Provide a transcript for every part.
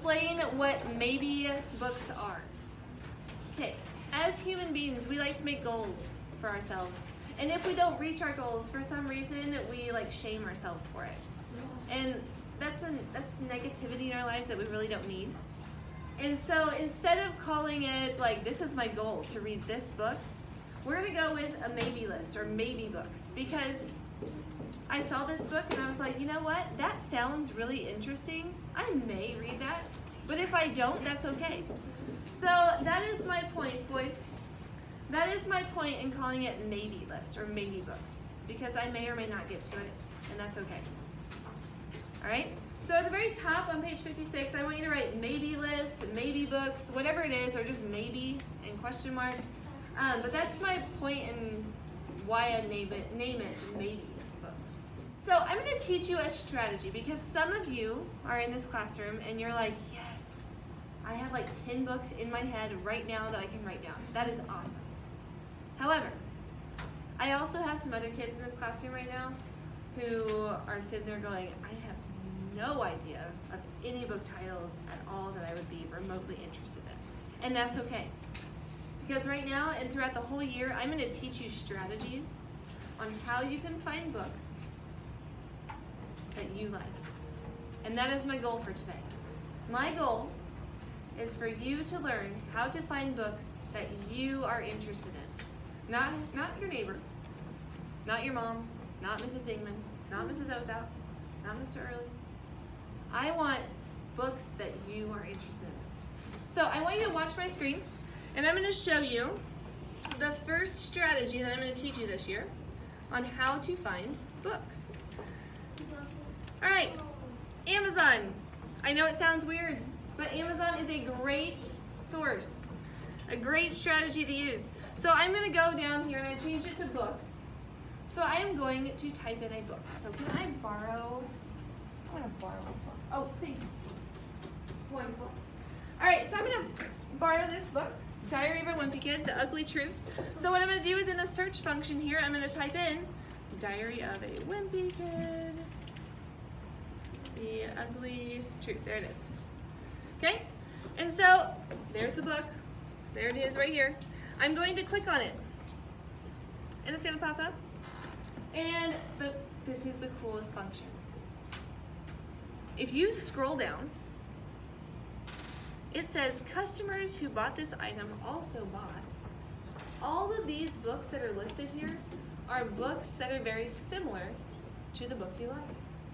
explain what maybe books are. Okay, as human beings, we like to make goals for ourselves. And if we don't reach our goals, for some reason, we like shame ourselves for it. And that's negativity in our lives that we really don't need. And so instead of calling it like, this is my goal to read this book, we're gonna go with a maybe list or maybe books, because I saw this book and I was like, you know what? That sounds really interesting. I may read that, but if I don't, that's okay. So that is my point, boys. That is my point in calling it maybe list or maybe books, because I may or may not get to it, and that's okay. All right? So at the very top on page 56, I want you to write maybe list, maybe books, whatever it is, or just maybe and question mark. But that's my point in why I name it maybe books. So I'm going to teach you a strategy, because some of you are in this classroom and you're like, yes, I have like 10 books in my head right now that I can write down. That is awesome. However, I also have some other kids in this classroom right now who are sitting there going, I have no idea of any book titles at all that I would be remotely interested in. And that's okay. Because right now and throughout the whole year, I'm going to teach you strategies on how you can find books that you like. And that is my goal for today. My goal is for you to learn how to find books that you are interested in. Not your neighbor, not your mom, not Mrs. Dingman, not Mrs. Oakout, not Mr. Early. I want books that you are interested in. So I want you to watch my screen, and I'm going to show you the first strategy that I'm going to teach you this year on how to find books. All right, Amazon. I know it sounds weird, but Amazon is a great source, a great strategy to use. So I'm going to go down here and I change it to books. So I am going to type in a book. So can I borrow? I want to borrow a book. Oh, thank you. Wonderful. All right, so I'm going to borrow this book, Diary of a Wimpy Kid, The Ugly Truth. So what I'm going to do is in the search function here, I'm going to type in Diary of a Wimpy Kid, The Ugly Truth. There it is. Okay? And so there's the book. There it is right here. I'm going to click on it. And it's going to pop up. And this is the coolest function. If you scroll down, it says customers who bought this item also bought. All of these books that are listed here are books that are very similar to the book you like,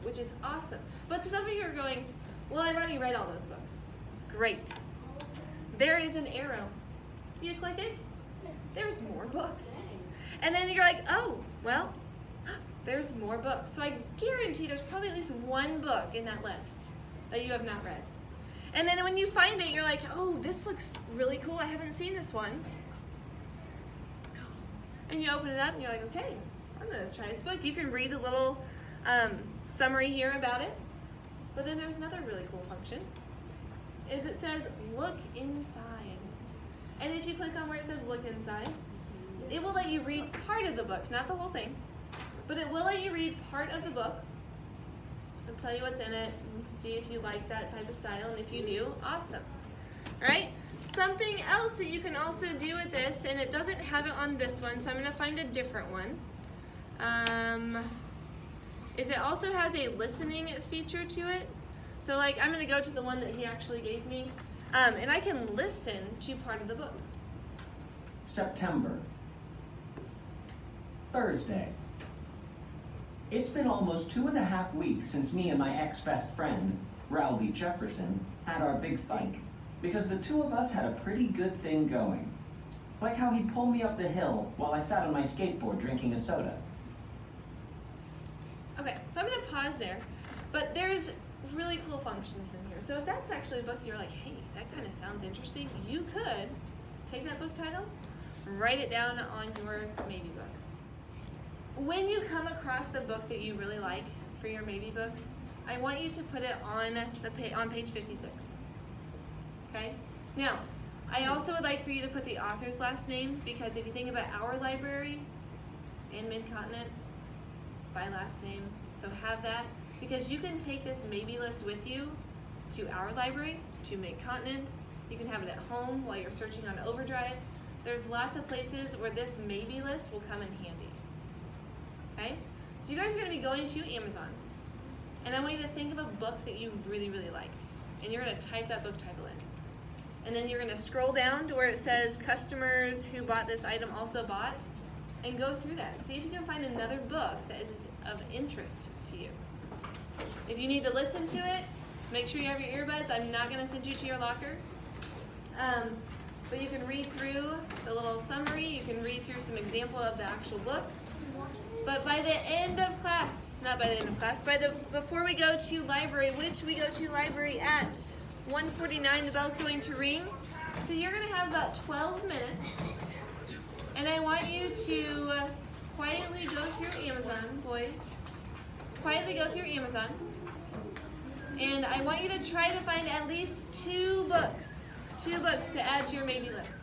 which is awesome. But some of you are going, well, I've already read all those books. Great. There is an arrow. You click it, there's more books. And then you're like, oh, well, there's more books. So I guarantee there's probably at least one book in that list that you have not read. And then when you find it, you're like, oh, this looks really cool. I haven't seen this one. And you open it up and you're like, okay, I'm going to try this book. You can read the little summary here about it. But then there's another really cool function. Is it says, look inside. And if you click on where it says look inside, it will let you read part of the book, not the whole thing. But it will let you read part of the book. It'll tell you what's in it, and see if you like that type of style, and if you do, awesome. All right? Something else that you can also do with this, and it doesn't have it on this one, so I'm going to find a different one, is it also has a listening feature to it. So like I'm going to go to the one that he actually gave me, and I can listen to part of the book. September. Thursday. It's been almost 2.5 weeks since me and my ex-best friend, Rowley Jefferson, had our big fight, because the two of us had a pretty good thing going. Like how he pulled me up the hill while I sat on my skateboard drinking a soda. Okay, so I'm going to pause there, but there's really cool functions in here. So if that's actually a book you're like, hey, that kind of sounds interesting, you could take that book title, write it down on your maybe books. When you come across the book that you really like for your maybe books, I want you to put it on page 56. Okay? Now, I also would like for you to put the author's last name, because if you think about our library and Mid-Continent, it's by last name. So have that, because you can take this maybe list with you to our library, to Mid-Continent. You can have it at home while you're searching on Overdrive. There's lots of places where this maybe list will come in handy. Okay? So you guys are going to be going to Amazon. And I want you to think of a book that you really, really liked. And you're going to type that book title in. And then you're going to scroll down to where it says customers who bought this item also bought. And go through that. See if you can find another book that is of interest to you. If you need to listen to it, make sure you have your earbuds. I'm not going to send you to your locker. But you can read through the little summary. You can read through some example of the actual book. But by the end of class, not by the end of class, before we go to library, which we go to library at 1:49, the bell's going to ring. So you're going to have about 12 minutes. And I want you to quietly go through Amazon, boys. Quietly go through Amazon. And I want you to try to find at least two books to add to your maybe list.